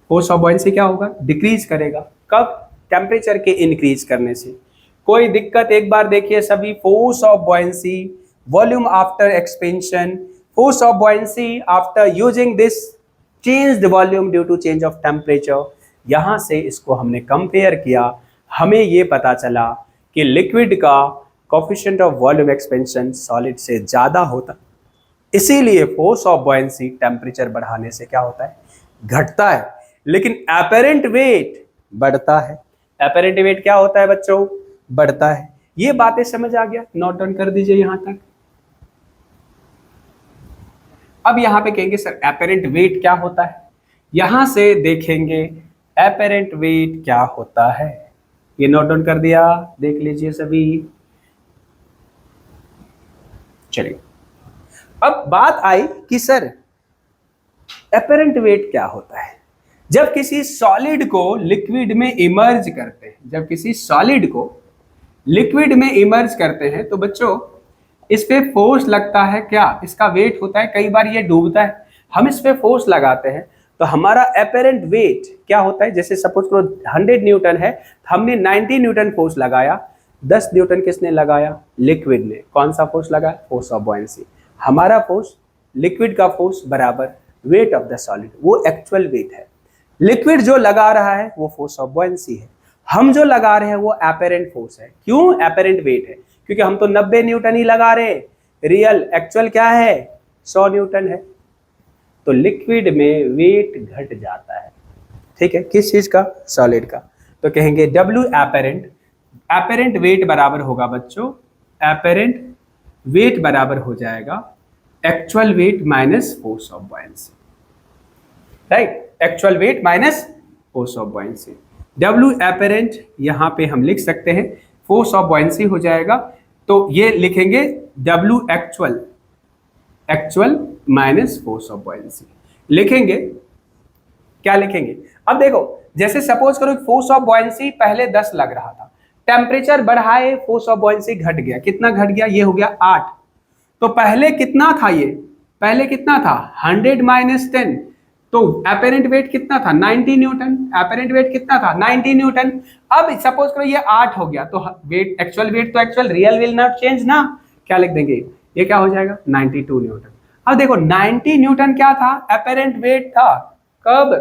फोर्स ऑफ बॉयंसी क्या होगा, डिक्रीज करेगा। कब? टेम्परेचर के इंक्रीज करने से। कोई दिक्कत? एक बार देखिए सभी, force of buoyancy volume after expansion, force of buoyancy after using this changed volume due to change of temperature। यहां से इसको हमने कंपेयर किया, हमें ये पता चला कि लिक्विड का coefficient of volume expansion solid से ज्यादा होता, इसीलिए फोर्स ऑफ बॉयंसी टेम्परेचर बढ़ाने से क्या होता है, घटता है, लेकिन एपेरेंट वेट बढ़ता है। एपेरेंट वेट क्या होता है बच्चों, बढ़ता है। ये बातें समझ आ गया, नोट डाउन कर दीजिए यहां तक। अब यहां पे कहेंगे सर एपेरेंट वेट क्या होता है, यहां से देखेंगे एपेरेंट वेट क्या होता है। ये नोट डाउन कर दिया, देख लीजिए सभी। चलिए, अब बात आई कि सर एपेरेंट वेट क्या होता है। जब किसी सॉलिड को लिक्विड में इमर्ज करते हैं, जब किसी सॉलिड को लिक्विड में इमर्ज करते हैं तो बच्चों इस पे फोर्स लगता है, क्या इसका वेट होता है। कई बार ये डूबता है, हम इस पे फोर्स लगाते हैं तो हमारा एपेरेंट वेट क्या होता है, जैसे सपोज करो 100 न्यूटन है, हमने 90 न्यूटन फोर्स लगाया, 10 न्यूटन किसने लगाया, लिक्विड ने। कौन सा फोर्स लगाया, फोर्स ऑफ बॉयंसी। हमारा फोर्स लिक्विड का फोर्स बराबर वेट ऑफ द सॉलिड, वो एक्चुअल वेट है। लिक्विड जो लगा रहा है वो फोर्स ऑफ बॉयंसी है, हम जो लगा रहे हैं वो एपेरेंट फोर्स है। क्यों एपेरेंट वेट है, क्योंकि हम तो 90 न्यूटन ही लगा रहे हैं, रियल एक्चुअल क्या है 100 न्यूटन है। तो लिक्विड में वेट घट जाता है, ठीक है, किस चीज का, सॉलिड का। तो कहेंगे W एपेरेंट, एपेरेंट वेट बराबर होगा बच्चों, एपेरेंट वेट बराबर हो जाएगा actual wait minus force of buoyancy, right, actual wait minus force of buoyancy. W apparent यहां पे हम लिख सकते हैं, फोर्स ऑफ बॉयंसी हो जाएगा, तो ये लिखेंगे W actual, actual minus force of buoyancy लिखेंगे। क्या लिखेंगे, अब देखो जैसे सपोज करो फोर्स ऑफ बॉयंसी पहले 10 लग रहा था, टेम्परेचर बढ़ाए फोर्स ऑफ बॉयंसी घट गया, कितना घट गया, ये हो गया 8। तो पहले कितना था, ये पहले कितना था 100 माइनस 10, तो एपेरेंट वेट कितना था 90 न्यूटन, एपेरेंट वेट कितना था 90 न्यूटन। अब सपोज करो ये 8 हो गया, तो वेट एक्चुअल वेट तो actual, real will not change ना, क्या लिख देंगे, ये क्या हो जाएगा 92 न्यूटन। अब देखो 90 न्यूटन क्या था, एपेरेंट वेट था, कब,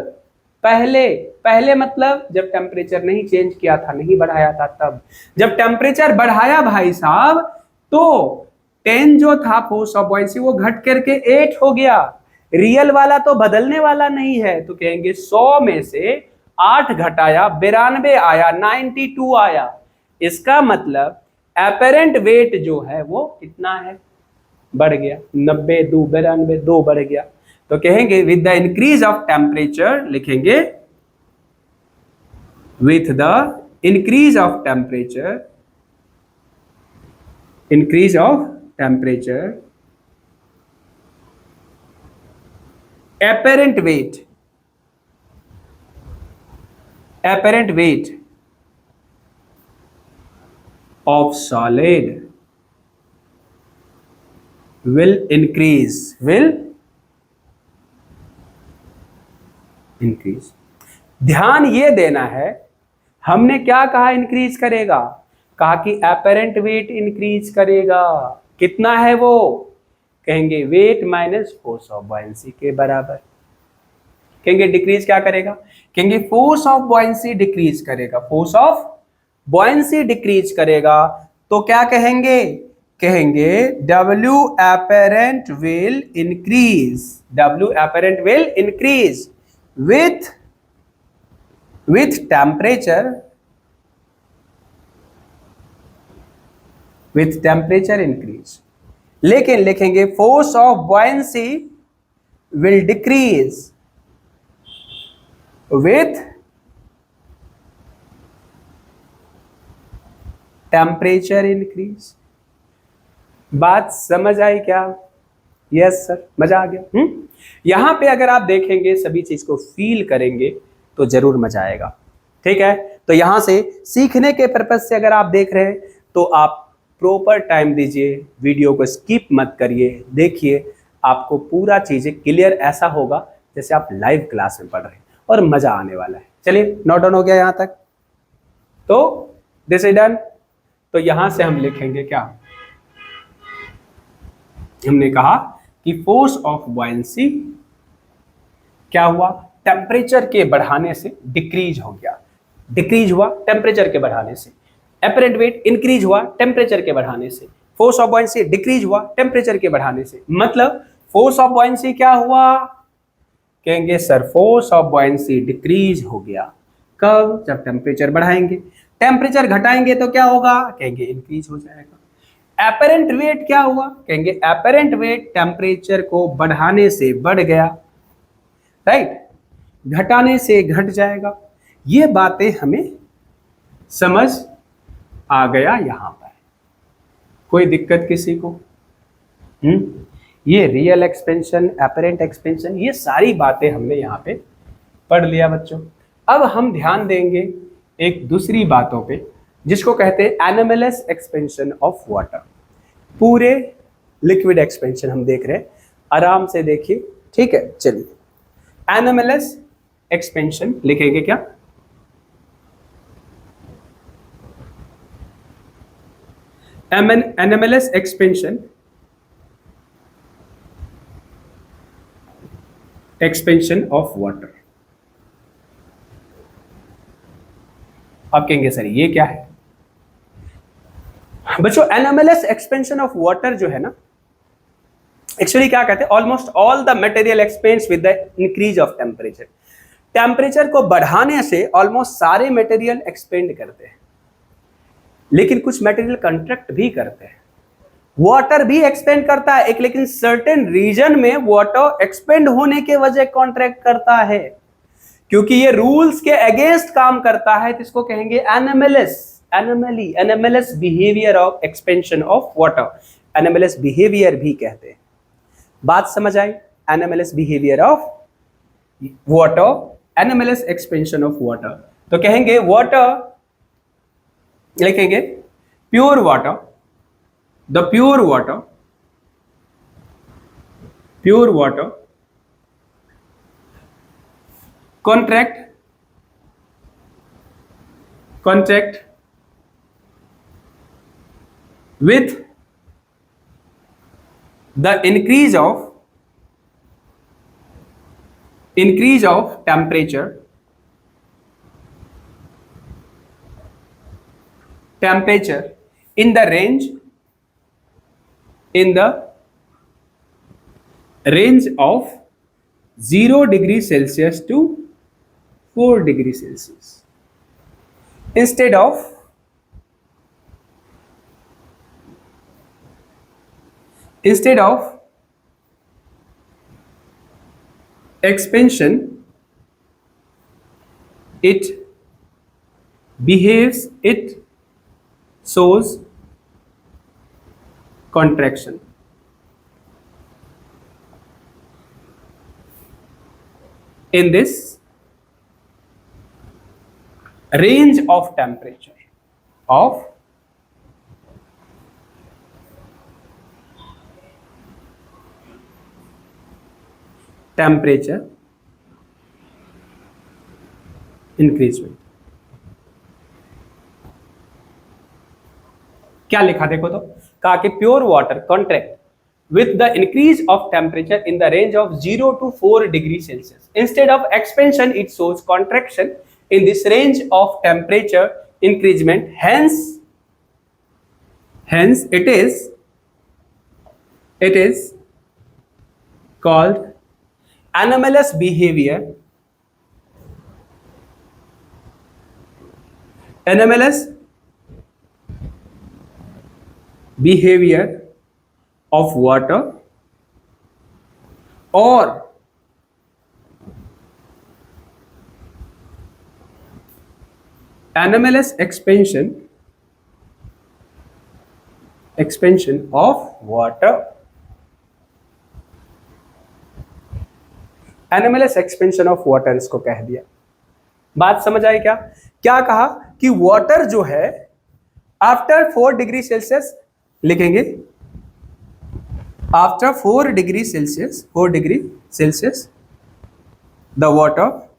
पहले, पहले मतलब जब टेम्परेचर नहीं चेंज किया था, नहीं बढ़ाया था तब। जब टेम्परेचर बढ़ाया भाई साहब, तो 10 जो था फोर्स ऑफ बॉयंसी वो घट करके 8 हो गया, रियल वाला तो बदलने वाला नहीं है। तो कहेंगे 100 में से 8 घटाया 92 आया, 92 आया। इसका मतलब एपेरेंट वेट जो है वो कितना है, बढ़ गया, 90 2 92 2 बढ़ गया। तो कहेंगे with the increase of temperature, लिखेंगे with the increase of temperature, increase of temperature apparent weight, apparent weight of solid will increase, will increase। ध्यान ये देना है, हमने क्या कहा इंक्रीज करेगा, कहा कि apparent weight इंक्रीज करेगा, कितना है वो, कहेंगे wait minus force of buoyancy के बराबर। कहेंगे डिक्रीज क्या करेगा, कहेंगे फोर्स ऑफ बॉयंसी डिक्रीज करेगा, फोर्स ऑफ बॉयंसी डिक्रीज करेगा। तो क्या कहेंगे, कहेंगे W apparent will increase, W apparent will increase with temperature, with temperature increase। लेकिन लिखेंगे force of buoyancy will decrease with temperature increase. बात समझ आई क्या, यस सर, मजा आ गया। यहां पे अगर आप देखेंगे, सभी चीज को फील करेंगे तो जरूर मजा आएगा, ठीक है। तो यहां से सीखने के पर्पज से अगर आप देख रहे हैं तो आप प्रॉपर टाइम दीजिए, वीडियो को स्किप मत करिए, देखिए, आपको पूरा चीजें क्लियर ऐसा होगा जैसे आप लाइव क्लास में पढ़ रहे हैं और मजा आने वाला है। चलिए नोट डाउन हो गया यहां तक, तो दिस इज डन। तो यहां से हम लिखेंगे क्या, हमने कहा कि फोर्स ऑफ बॉयंसी क्या हुआ, टेम्परेचर के बढ़ाने से डिक्रीज हो गया, डिक्रीज हुआ टेम्परेचर के बढ़ाने से। एपरेंट वेट इंक्रीज हुआ टेम्परेचर के बढ़ाने से, फोर्स ऑफ बॉयंसी डिक्रीज हुआ टेम्परेचर के बढ़ाने से। मतलब फोर्स ऑफ बॉयंसी क्या हुआ, कहेंगे sir force of buoyancy decrease हो गया, कब, जब टेम्परेचर बढ़ाएंगे। टेम्परेचर घटाएंगे तो क्या होगा, कहेंगे इंक्रीज हो जाएगा। एपरेंट वेट क्या हुआ, कहेंगे एपरेंट वेट टेम्परेचर को बढ़ाने से बढ़ गया, राइट, घटाने से घट जाएगा। ये बातें हमें समझ आ गया यहां पर, कोई दिक्कत किसी को? ये रियल एक्सपेंशन, एपरेंट एक्सपेंशन, ये सारी बातें हमने यहाँ पे पढ़ लिया बच्चों। अब हम ध्यान देंगे एक दूसरी बातों पे, जिसको कहते हैं एनोमलस एक्सपेंशन ऑफ वाटर। पूरे लिक्विड एक्सपेंशन हम देख रहे हैं, आराम से देखिए, ठीक है। चलिए, एनएमएलएस एक्सपेंशन लिखेंगे क्या? एनएमएलएस एक्सपेंशन ऑफ वाटर। आप कहेंगे सर ये क्या है? बच्चों एनएमएलएस एक्सपेंशन ऑफ वाटर जो है ना, एक्चुअली क्या कहते हैं, almost all the material expends with the increase of temperature. Temperature को बढ़ाने से ऑलमोस्ट सारे मटेरियल एक्सपेंड करते हैं, लेकिन कुछ मटेरियल कंट्रैक्ट भी करते हैं। वाटर भी एक्सपेंड करता है एक, लेकिन सर्टेन रीजन में वाटर एक्सपेंड होने के वजह कॉन्ट्रैक्ट करता है, क्योंकि ये रूल्स के अगेंस्ट काम करता है, तो इसको कहेंगे anomalous behaviour of expansion of water. Anomalous behaviour भी कहते हैं। बात समझ आई? Anomalous behaviour of water, anomalous expansion of water. तो कहेंगे वाटर, लिखेंगे pure water, the pure water contract with the increase of temperature in the range of 0 degree Celsius to 4 degree Celsius. Instead of expansion, it shows contraction. In this range of temperature of temperature increment. क्या लिखा देखो तो, कहा कि pure water contract with the increase of temperature in the range of 0 to 4 degrees Celsius. Instead of expansion, it shows contraction in this range of temperature increment. Hence it is called anomalous behavior. Anomalous behavior of water or anomalous expansion of water. Anomalous expansion of water इसको कह दिया। बात समझ आई क्या? क्या कहा कि water जो है आफ्टर 4 डिग्री सेल्सियस, लिखेंगे after 4 degree Celsius the water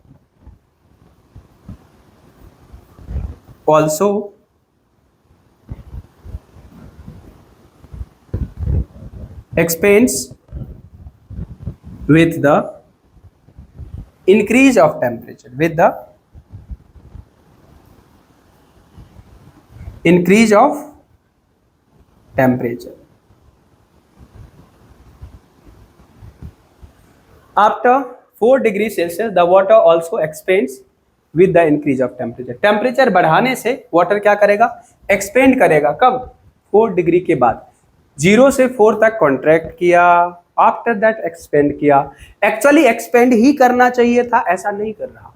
also expands with the increase of temperature, with the increase of temperature. After 4 degree Celsius the water also expands with the increase of temperature. Temperature बढ़ाने से water क्या करेगा? Expand करेगा। कब? 4 degree के बाद। 0 से 4 तक कॉन्ट्रैक्ट किया, आफ्टर दैट एक्सपेंड किया। एक्चुअली एक्सपेंड ही करना चाहिए था, ऐसा नहीं कर रहा,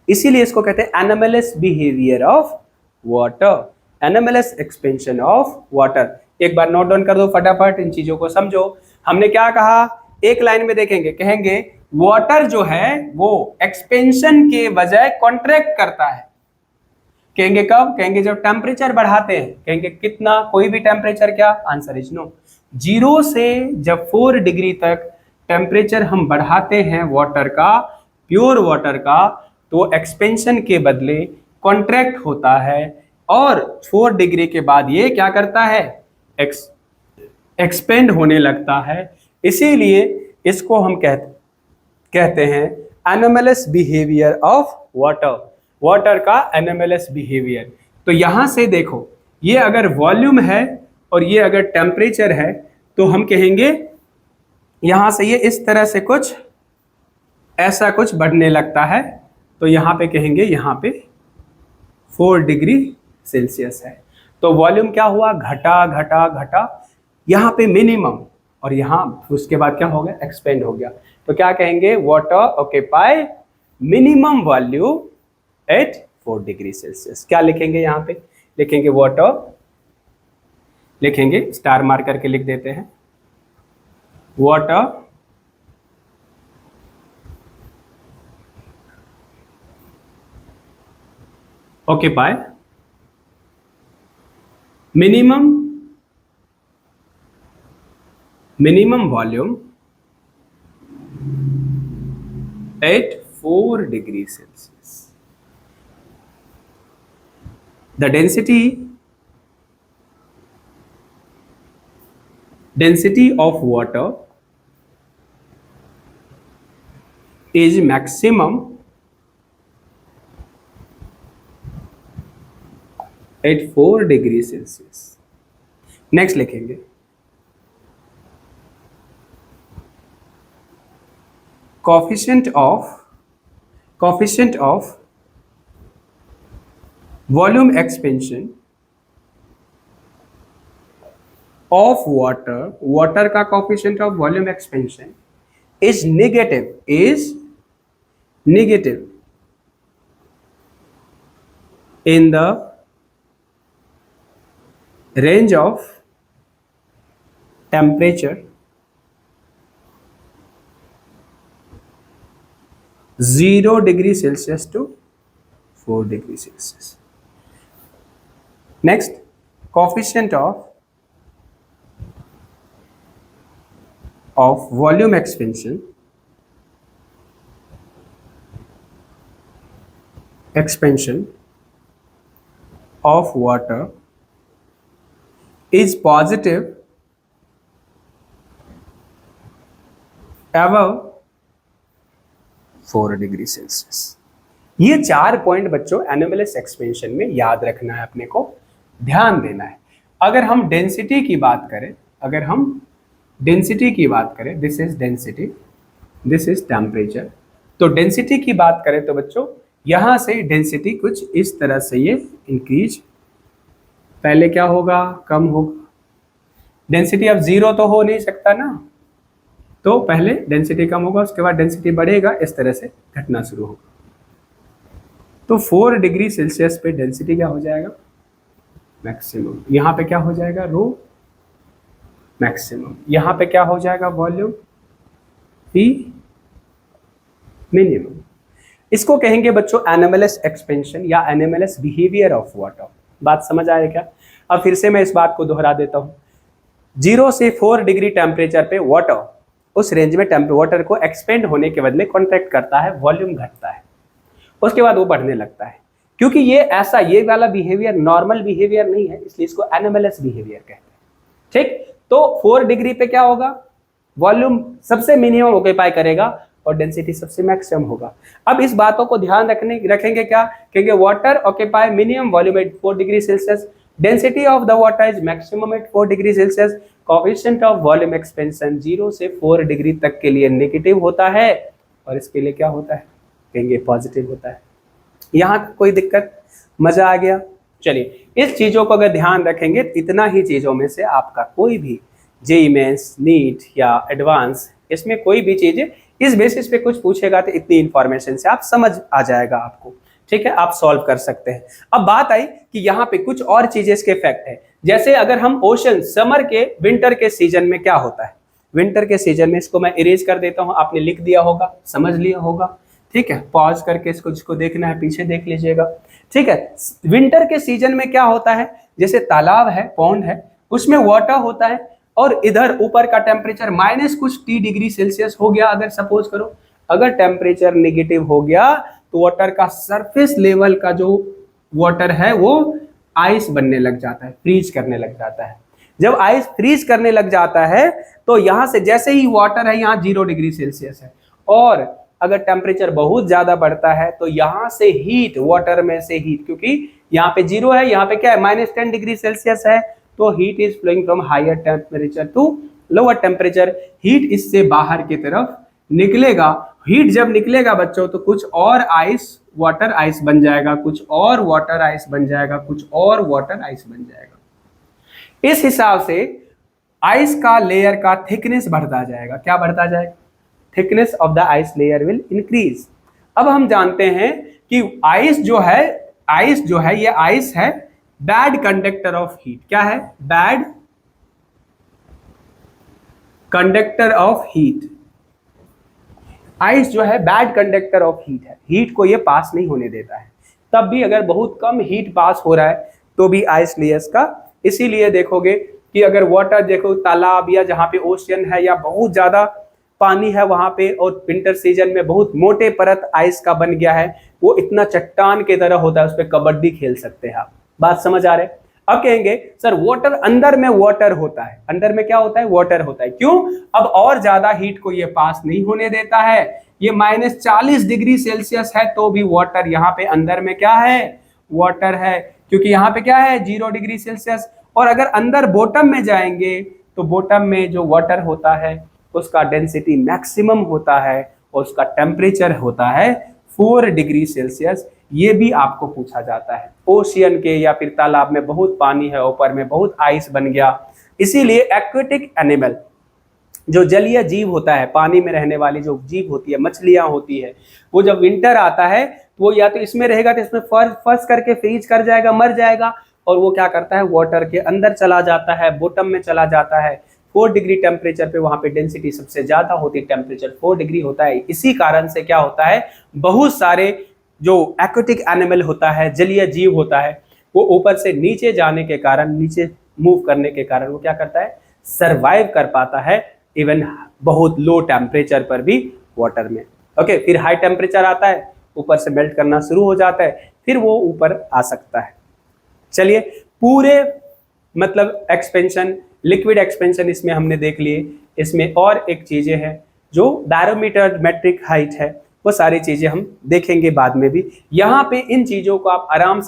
इसीलिए इसको कहते हैं anomalous behaviour of water, anomalous expansion of water. एक बार नोट डाउन कर दो फटाफट, इन चीजों को समझो। हमने क्या कहा? एक लाइन में देखेंगे, कहेंगे वाटर जो है वो एक्सपेंशन के बजाय कॉन्ट्रैक्ट करता है। कहेंगे कब? कहेंगे जब टेम्परेचर बढ़ाते हैं। कहेंगे कितना? कोई भी टेम्परेचर। क्या? Answer is no. 0 से जब 4 डिग्री तक टेम्परेचर हम बढ़ाते हैं वाटर का, प्योर वाटर का, तो एक्सपेंशन के बदले कॉन्ट्रैक्ट होता है और 4 डिग्री के बाद ये क्या करता है, एक्सपेंड होने लगता है। इसीलिए इसको हम कहते हैं anomalous behaviour of water, water का एनोमलस बिहेवियर। तो यहां से देखो, ये अगर वॉल्यूम है और ये अगर टेम्परेचर है, तो हम कहेंगे यहां से ये इस तरह से कुछ ऐसा कुछ बढ़ने लगता है, तो यहां पे कहेंगे यहां पे 4 डिग्री सेल्सियस है। तो वॉल्यूम क्या हुआ, घटा घटा घटा, यहाँ पे मिनिमम, और यहाँ उसके बाद क्या हो गया, एक्सपेंड हो गया। तो क्या कहेंगे, water occupy minimum volume at 4 degree Celsius. क्या लिखेंगे यहाँ पे, लिखेंगे वाटर, लिखेंगे स्टार मार्क करके लिख देते हैं, water occupy minimum volume at 4 degrees Celsius. The density of water is maximum at 4 degrees Celsius. Next लिखेंगे coefficient of volume expansion of water का coefficient of volume expansion is negative in the range of temperature 0 degree Celsius to 4 degree Celsius. Next, coefficient of volume expansion of water is positive above 4 degree Celsius. ये 4 point बच्चों anomalous expansion में याद रखना है, अपने को ध्यान देना है। अगर हम डेंसिटी की बात करें, this is density, this is temperature. तो डेंसिटी की बात करें तो बच्चों यहां से डेंसिटी कुछ इस तरह से ये इंक्रीज, पहले क्या होगा, कम होगा। डेंसिटी अब 0 तो हो नहीं सकता ना, तो पहले डेंसिटी कम होगा, उसके बाद डेंसिटी बढ़ेगा, इस तरह से घटना शुरू होगा। तो 4 डिग्री सेल्सियस पे डेंसिटी क्या हो जाएगा, मैक्सिमम। यहाँ पे क्या हो जाएगा, रो मैक्सिमम। यहाँ पे क्या हो जाएगा, वॉल्यूम पी मिनिमम। इसको कहेंगे बच्चों एनोमलस एक्सपेंशन या एनोमलस बिहेवियर ऑफ वाटर। बात समझ आए क्या? अब फिर से मैं इस बात को दोहरा देता हूँ। 0 से 4 डिग्री टेम्परेचर पे वाटर, उस रेंज में वाटर को एक्सपेंड होने के बदले कॉन्ट्रैक्ट करता है, वॉल्यूम घटता है, उसके बाद वो बढ़ने लगता है। क्योंकि ये वाला बिहेवियर नॉर्मल बिहेवियर नहीं है, इसलिए इसको एनोमलस बिहेवियर कहते हैं। ठीक, तो 4 डिग्री पे क्या होगा, वॉल्यूम सबसे मिनिमम ऑक्यूपाई करेगा और डेंसिटी सबसे मैक्सिमम होगा। अब इस बातों को ध्यान रखेंगे क्या, कहेंगे water occupy minimum volume at 4 degree Celsius, density of the water is maximum at 4 degree Celsius, coefficient of volume expansion 0 से 4 डिग्री तक के लिए नेगेटिव होता है और इसके लिए क्या होता है, कहेंगे पॉजिटिव होता है। यहाँ कोई दिक्कत, मजा आ गया? चलिए, इस चीजों को अगर ध्यान रखेंगे, इतना ही चीजों में से आपका कोई भी जेईई मेंस, नीट या एडवांस, इसमें कोई भी चीज इस बेसिस पे कुछ पूछेगा तो इतनी इंफॉर्मेशन से आप समझ आ जाएगा आपको। ठीक है, आप सॉल्व कर सकते हैं। अब बात आई कि यहाँ पे कुछ और चीजें इसके फैक्ट है। जैसे अगर हम ओशन समर के विंटर के सीजन में क्या होता है, विंटर के सीजन में, इसको मैं इरेज कर देता हूँ, आपने लिख दिया होगा, समझ लिया होगा। ठीक है, पॉज करके इसको जिसको देखना है पीछे देख लीजिएगा। ठीक है, विंटर के सीजन में क्या होता है, जैसे तालाब है, पॉन्ड है, उसमें वाटर होता है और इधर ऊपर का टेम्परेचर माइनस कुछ T डिग्री सेल्सियस हो गया, अगर सपोज करो, अगर टेम्परेचर नेगेटिव हो गया तो वाटर का सरफेस लेवल का जो वाटर है वो आइस बनने लग जाता है, फ्रीज करने लग जाता है। जब आइस फ्रीज करने लग जाता है तो यहां से जैसे ही वाटर है यहाँ 0 डिग्री सेल्सियस है, और अगर टेम्परेचर बहुत ज्यादा बढ़ता है तो यहां से हीट, वाटर में से हीट, क्योंकि यहाँ पे 0 है, यहाँ पे क्या है -10 डिग्री सेल्सियस है, तो heat is flowing from higher temperature to lower temperature. Heat इससे बाहर की तरफ निकलेगा। हीट जब निकलेगा बच्चों तो कुछ और आइस, वाटर आइस बन जाएगा, कुछ और वाटर आइस बन जाएगा, कुछ और वाटर आइस बन जाएगा। इस हिसाब से आइस का लेयर का थिकनेस बढ़ता जाएगा। क्या बढ़ता जाएगा? Thickness of the ice layer will increase. अब हम जानते हैं कि आइस जो है ये आइस है बैड कंडक्टर ऑफ हीट। क्या है? Bad conductor of heat. Ice जो है बैड कंडक्टर ऑफ हीट है, हीट को ये पास नहीं होने देता है। तब भी अगर बहुत कम हीट पास हो रहा है तो भी आइस लेयर्स का, इसीलिए देखोगे कि अगर वाटर देखो तालाब या जहाँ पे ओशियन है या बहुत ज्यादा पानी है वहां पे, और विंटर सीजन में बहुत मोटे परत आइस का बन गया है, वो इतना चट्टान की तरह होता है, उस पर कबड्डी खेल सकते हैं आप। बात समझ आ रहे हैं? अब कहेंगे सर वाटर अंदर में वाटर होता है, अंदर में क्या होता है? वाटर होता है। क्यों? अब और ज्यादा हीट को ये पास नहीं होने देता है। ये -40 डिग्री सेल्सियस है तो भी वाटर यहाँ पे अंदर में क्या है? वाटर है, क्योंकि यहाँ पे क्या है? 0 डिग्री सेल्सियस। और अगर अंदर बॉटम में जाएंगे तो बॉटम में जो वाटर होता है उसका डेंसिटी मैक्सिमम होता है और उसका टेम्परेचर होता है 4 डिग्री सेल्सियस। ये भी आपको पूछा जाता है। ओशियन के या फिर तालाब में बहुत पानी है, ऊपर में बहुत आइस बन गया, इसीलिए एक्वेटिक एनिमल, जो जलीय जीव होता है, पानी में रहने वाली जो जीव होती है, मछलियां होती है, वो जब विंटर आता है वो या तो इसमें रहेगा तो इसमें फंस करके फ्रीज कर जाएगा, मर जाएगा, और वो क्या करता है? वाटर के अंदर चला जाता है, बॉटम में चला जाता है। 4 डिग्री टेम्परेचर पे वहां पे डेंसिटी सबसे ज्यादा होती है, टेम्परेचर 4 डिग्री होता है। इसी कारण से क्या होता है? बहुत सारे जो एक्वेटिक एनिमल होता है, जलीय जीव होता है, वो ऊपर से नीचे जाने के कारण, नीचे मूव करने के कारण वो क्या करता है? सरवाइव कर पाता है इवन बहुत लो टेम्परेचर पर भी वाटर में। ओके, फिर हाई टेम्परेचर आता है, ऊपर से मेल्ट करना शुरू हो जाता है, फिर वो ऊपर आ सकता है। चलिए, पूरे मतलब एक्सपेंशन, लिक्विड एक्सपेंशन इसमें हमने देख लिए। इसमें और एक चीजें हैं जो बैरोमीटर, मेट्रिक हाइट है, वो सारी चीजें हम देखेंगे बाद में भी। यहाँ पे इन चीजों को आप आराम से